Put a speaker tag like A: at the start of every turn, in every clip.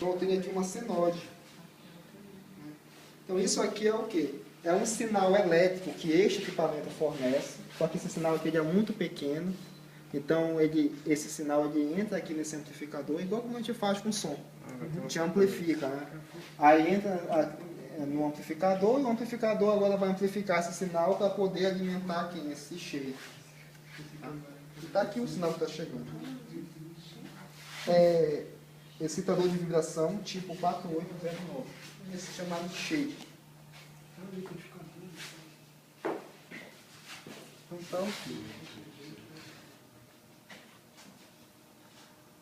A: Então eu tenho aqui uma senoide. Então isso aqui é o quê? É um sinal elétrico que este equipamento fornece, só que esse sinal aqui ele é muito pequeno. Então esse sinal ele entra aqui nesse amplificador, igual como a gente faz com som. A gente amplifica, né? Aí entra no amplificador, e o amplificador agora vai amplificar esse sinal para poder alimentar aqui esse cheio. E está aqui o sinal que está chegando. Excitador de vibração tipo 4809. Esse é chamado de shade. Então,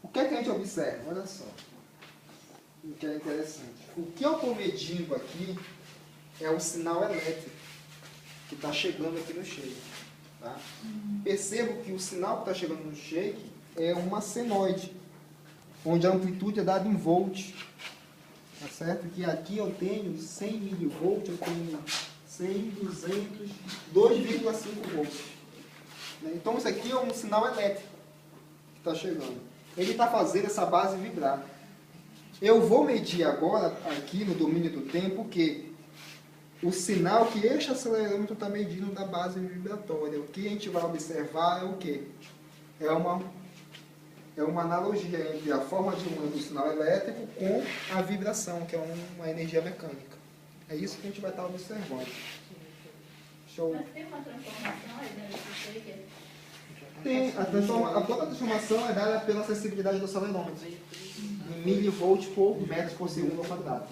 A: o que é que a gente observa? Olha só. O que é interessante. O que eu estou medindo aqui é o sinal elétrico que está chegando aqui no shake. Tá? Percebo que o sinal que está chegando no shake é uma senoide, onde a amplitude é dada em volts. Tá certo? Que aqui eu tenho 100 milivolts, eu tenho 100, 200, 2,5 volts. Então isso aqui é um sinal elétrico que está chegando. Ele está fazendo essa base vibrar. Eu vou medir agora, aqui no domínio do tempo, que o sinal que este acelerômetro está medindo da base vibratória. O que a gente vai observar é o quê? É uma analogia entre a forma de onda do sinal elétrico com a vibração, que é uma energia mecânica. É isso que a gente vai estar observando. Show.
B: Mas tem uma transformação aí dentro do shaker?
A: Tem. A própria transformação é dada pela sensibilidade do acelerômetro. Em milivolts por metro por segundo ao quadrado.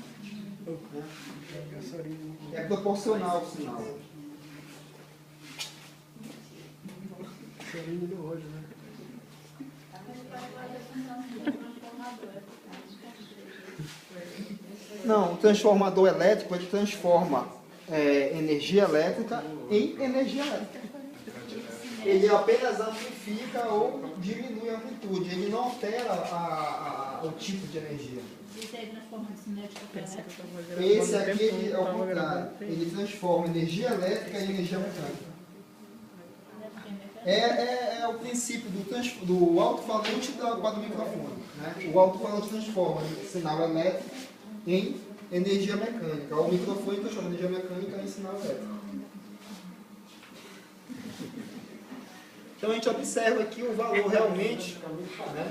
A: É proporcional ao sinal. Não, o transformador elétrico ele transforma energia elétrica em energia elétrica. Ele apenas amplifica ou diminui a amplitude, ele não altera o tipo de energia.
B: Esse aí transforma de cinética para elétrica?
A: Esse aqui é o contrário, ele transforma energia elétrica em energia mecânica. É o princípio do alto-falante do microfone. Né? O alto-falante transforma sinal elétrico em energia mecânica. O microfone transforma energia mecânica em sinal elétrico. Então a gente observa aqui o valor realmente, né?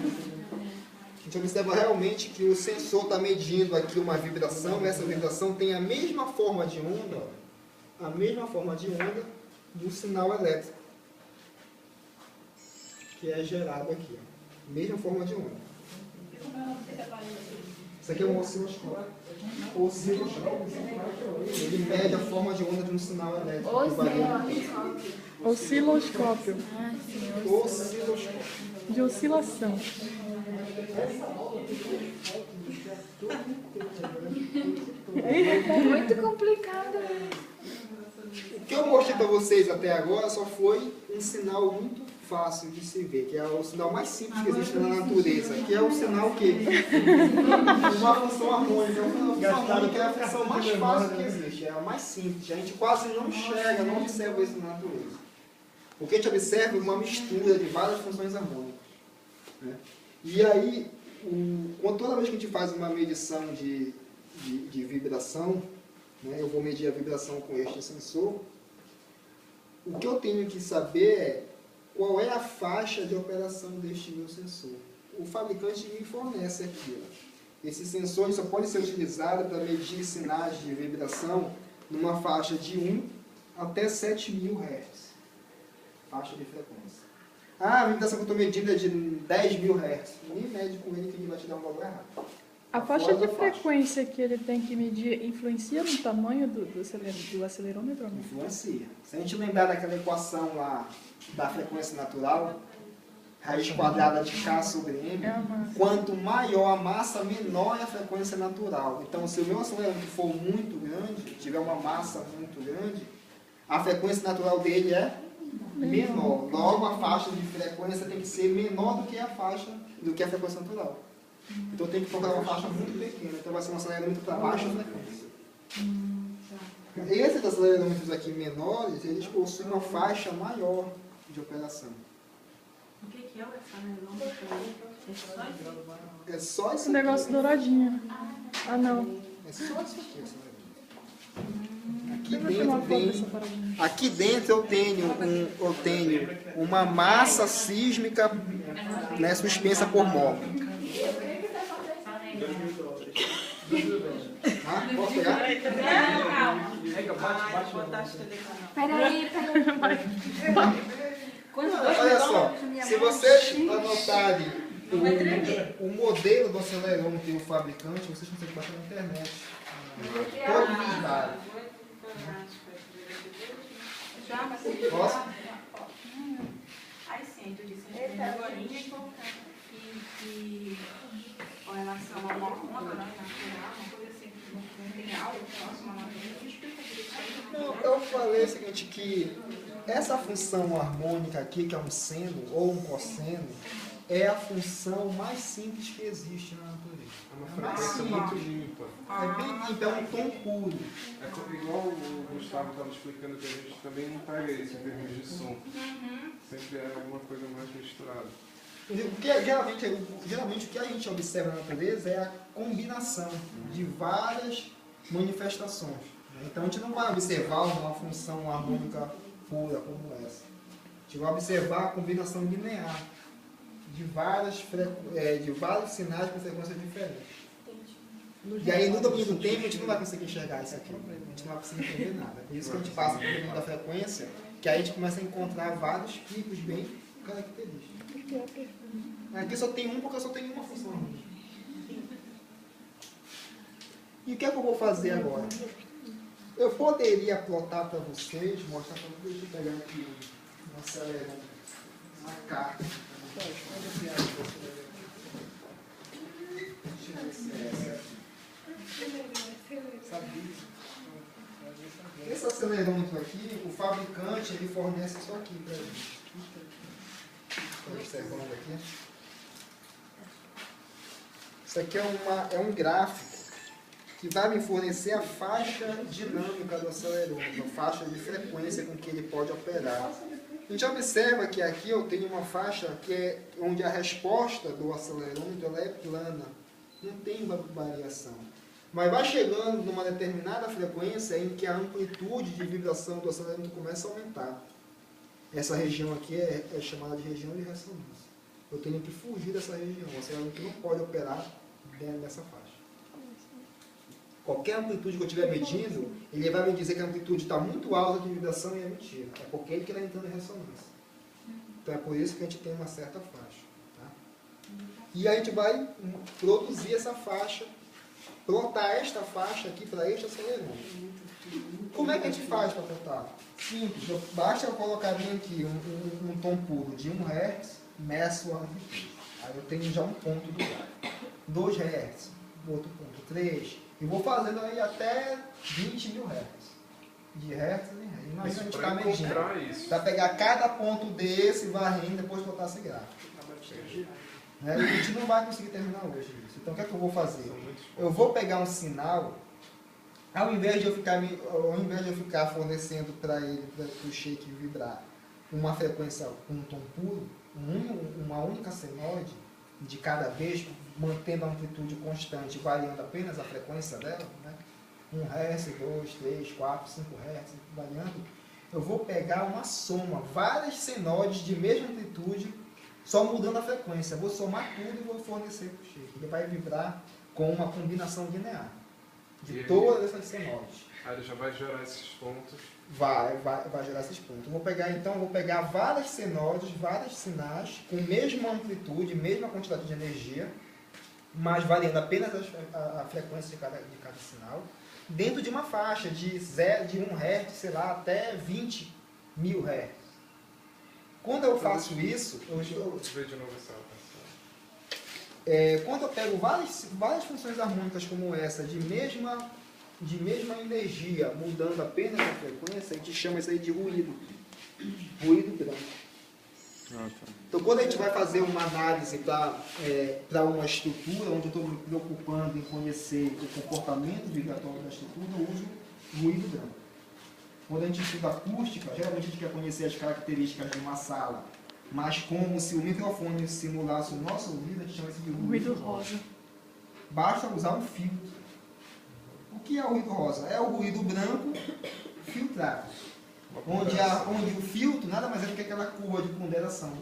A: A gente observa realmente que o sensor está medindo aqui uma vibração, essa vibração tem a mesma forma de onda, do sinal elétrico, que é gerado aqui. Mesma forma de onda. Isso aqui é um osciloscópio. Ele mede a forma de onda de um sinal elétrico.
C: Osciloscópio.
A: Osciloscópio.
C: De oscilação.
D: Muito complicado.
A: O que eu mostrei para vocês até agora só foi um sinal muito fácil de se ver, que é o sinal mais simples que existe na natureza, que é o sinal que uma função harmônica. Uma função harmônica é a função mais fácil que existe, é a mais simples. A gente quase não enxerga, não observa isso na natureza. O que a gente observa é uma mistura de várias funções harmônicas. Né? E aí, toda vez que a gente faz uma medição de vibração, né, eu vou medir a vibração com este sensor, o que eu tenho que saber é qual é a faixa de operação deste meu sensor. O fabricante me fornece aqui. Esse sensor só pode ser utilizado para medir sinais de vibração numa faixa de 1 até 7.000 Hz. Faixa de frequência. A vibração que eu estou medindo é de 10.000 Hz. Nem mede com ele que ele vai te dar um valor errado.
C: A faixa de frequência que ele tem que medir influencia no tamanho do acelerômetro?
A: Influencia. Se a gente lembrar daquela equação lá da frequência natural, raiz quadrada de K sobre M, quanto maior a massa, menor é a frequência natural. Então, se o meu acelerômetro for muito grande, tiver uma massa muito grande, a frequência natural dele é menor. Logo, a faixa de frequência tem que ser menor do que a frequência natural. Então tem que colocar uma faixa muito pequena, então vai ser um acelerômetro para baixa frequência. Esses acelerômetros aqui menores, eles possuem uma faixa maior de operação.
D: O que é o hexameloma?
A: É só
C: Esse
A: isso
C: negócio
A: aqui.
C: douradinho. Ah, não.
A: É só isso aqui. Aqui
C: Deixa eu tirar uma
A: dentro
C: foto dessa
A: tem...
C: paradinha.
A: Aqui dentro eu tenho uma massa sísmica, né, suspensa por móvel. Ah, posso pegar?
E: Peraí.
A: Olha só, se vocês anotarem o modelo do acelerômetro e o fabricante, vocês conseguem baixar na internet. Todos os dados. Posso?
D: Aí sim, tu disse agora que com relação a uma onda, né, natural, uma coisa assim, que tem algo próximo à natureza, explica direito aí.
A: Não, eu falei o seguinte, que essa função harmônica aqui, que é um seno ou um cosseno, é a função mais simples que existe na natureza.
F: É uma frequência muito limpa.
A: É bem limpa, é um tom puro.
F: É igual o Gustavo estava explicando, que a gente também não pega isso em termos de som. Sempre é alguma coisa mais misturada.
A: Porque geralmente o que a gente observa na natureza é a combinação de várias manifestações. Né? Então a gente não vai observar uma função harmônica pura como essa. A gente vai observar a combinação linear de vários sinais com frequências diferentes. E aí no domínio do tempo a gente não vai conseguir enxergar isso aqui. A gente não vai conseguir entender nada. Por isso que a gente passa pelo domínio da frequência, que aí a gente começa a encontrar vários picos bem característicos. Aqui só tem um porque eu só tenho uma função harmônica. E o que é que eu vou fazer agora? Eu poderia plotar para vocês, mostrar para vocês, deixa eu pegar aqui uma carta. Esse acelerômetro aqui, o fabricante, ele fornece isso aqui para a gente. Estou observando aqui. Isso aqui é um gráfico que vai me fornecer a faixa dinâmica do acelerômetro, a faixa de frequência com que ele pode operar. A gente observa que aqui eu tenho uma faixa que é onde a resposta do acelerômetro ela é plana, não tem variação. Mas vai chegando numa determinada frequência em que a amplitude de vibração do acelerômetro começa a aumentar. Essa região aqui é chamada de região de ressonância. Eu tenho que fugir dessa região, o acelerômetro não pode operar dentro dessa faixa. Qualquer amplitude que eu estiver medindo, ele vai me dizer que a amplitude está muito alta de vibração e é mentira. É porque ele que está entrando em ressonância. Então é por isso que a gente tem uma certa faixa. Tá? E a gente vai produzir essa faixa, plotar esta faixa aqui para este acelerômetro. Como é que a gente faz para plotar? Simples, basta eu colocar bem aqui um tom puro de 1 Hz, meço a amplitude. Aí eu tenho já um ponto do lado. 2 Hz, outro ponto, 3. E vou fazendo aí até 20 mil Hz. De Hz em Hz. Imagina a gente está medindo. Para pegar cada ponto desse, varrendo e depois botar esse gráfico. Né? E a gente não vai conseguir terminar hoje isso. Então o que é que eu vou fazer? Eu vou pegar um sinal, ao invés de eu ficar fornecendo para ele, para o shake vibrar, uma frequência com um tom puro, uma única senoide de cada vez, mantendo a amplitude constante, variando apenas a frequência dela, né? 1 Hz, 2, 3, 4, 5 Hz, variando, eu vou pegar uma soma, várias senoides de mesma amplitude, só mudando a frequência. Eu vou somar tudo e vou fornecer para o shake. Ele vai vibrar com uma combinação linear de todas essas senoides.
F: Aí ele já vai gerar esses pontos.
A: Vai gerar esses pontos. Eu vou pegar várias senoides, vários sinais, com mesma amplitude, mesma quantidade de energia, mas variando apenas a frequência de cada sinal, dentro de uma faixa de 1 Hz, sei lá, até 20 mil Hz. Quando eu faço isso, quando eu pego várias funções harmônicas como essa, de mesma energia, mudando apenas a frequência, a gente chama isso aí de ruído branco. Então, quando a gente vai fazer uma análise para uma estrutura, onde eu estou me preocupando em conhecer o comportamento vibratório da estrutura, eu uso ruído branco. Quando a gente estuda acústica, geralmente a gente quer conhecer as características de uma sala Mas como se o microfone simulasse o nosso ouvido, a gente chama isso de
C: Ruído rosa.
A: Basta usar um filtro. O que é o ruído rosa? É o ruído branco filtrado. Onde o filtro nada mais é do que aquela curva de ponderação.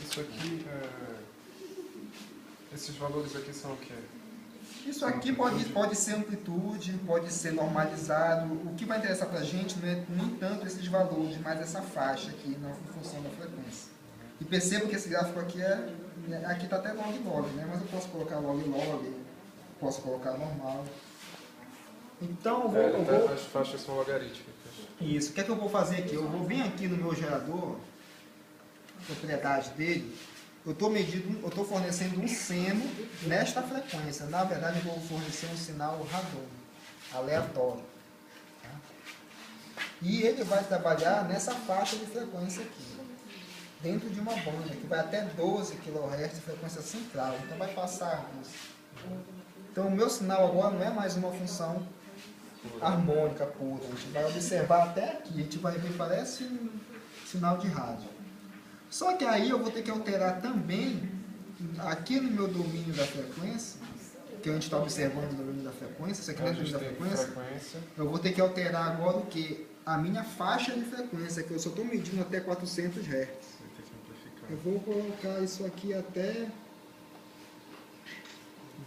F: Isso aqui, esses valores aqui são o quê?
A: Isso aqui pode ser amplitude, pode ser normalizado. O que vai interessar para a gente não é nem tanto esses valores, mas essa faixa aqui, em função da frequência. E perceba que esse gráfico aqui aqui está até log-log, né? Mas eu posso colocar log-log, posso colocar normal. Então
F: As faixas são logarítmicas.
A: Isso. O que é que eu vou fazer aqui? Eu vou vir aqui no meu gerador, propriedade dele. Eu estou fornecendo um seno nesta frequência. Na verdade, eu vou fornecer um sinal random, aleatório. Tá? E ele vai trabalhar nessa faixa de frequência aqui, dentro de uma banda, que vai até 12 kHz de frequência central. Então, vai passar isso. Então, o meu sinal agora não é mais uma função harmônica pura. A gente vai observar até aqui. A gente vai ver, parece um sinal de rádio. Só que aí eu vou ter que alterar também, aqui no meu domínio da frequência, que a gente está observando o domínio da frequência, isso aqui não é o domínio da frequência, eu vou ter que alterar agora o que? A minha faixa de frequência, que eu só estou medindo até 400 Hz. Eu vou colocar isso aqui até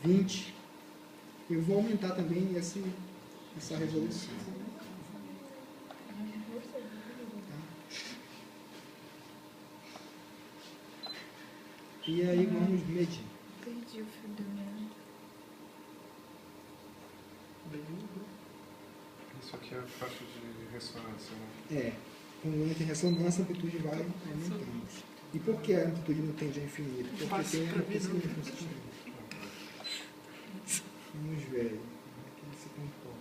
A: 20. Eu vou aumentar também essa resolução. E aí vamos medir.
C: Perdi o fio da meada.
F: Isso aqui é a faixa de ressonância, né?
A: Quando entra em ressonância, a amplitude vai aumentando. E por que a amplitude não tende a infinito? Porque tem uma possibilidade. Vamos ver como ele se comporta.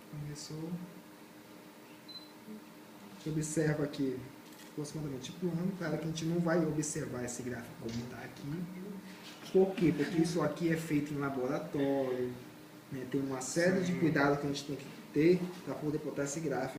A: Começou. Você observa aqui aproximadamente plano. Claro que a gente não vai observar esse gráfico como está aqui. Por quê? Porque isso aqui é feito em laboratório, né? Tem uma série de cuidados que a gente tem que ter para poder botar esse gráfico.